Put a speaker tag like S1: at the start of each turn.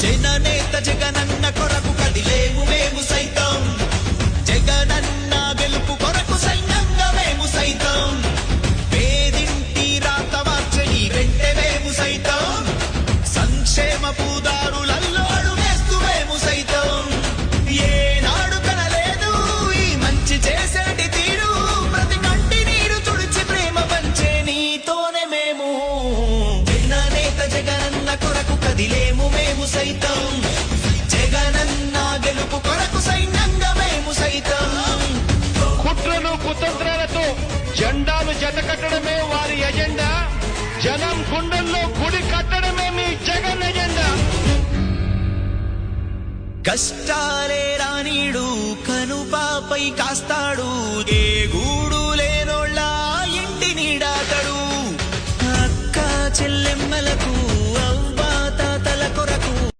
S1: జననేత జగనన్న కొరకు కదిలేము మేము సైతం, జగనన్న గెలుపు కొరకు సైన్యంగా మేము సైతం, పేదింటి రాత మార్చని వెంటే మేము సైతం, సంక్షేమ పూదారులలో అడుగేస్తూ మేము సైతం. ఏనాడు కనలేదు ఈ మంచి చేసేటి తీరు, ప్రతి కంటి నీరు తుడిచి ప్రేమ పంచే నీతోనే మేము. జననేత జగనన్న కొరకు కదిలేము మేము సైతం, జగనన్న గెలుపు కొరకు సైన్యంగా మేము సైతం.
S2: కుట్రలు కుతంత్రాలతో జెండాలు జతకట్టడమే వారి ఎజెండా, జనం గుండెల్లో గుడి కట్టడమే మీ జగన్ ఎజెండా.
S1: కష్టాలే రానీడు కనుపాపై కాస్తాడు, ఏ గూడు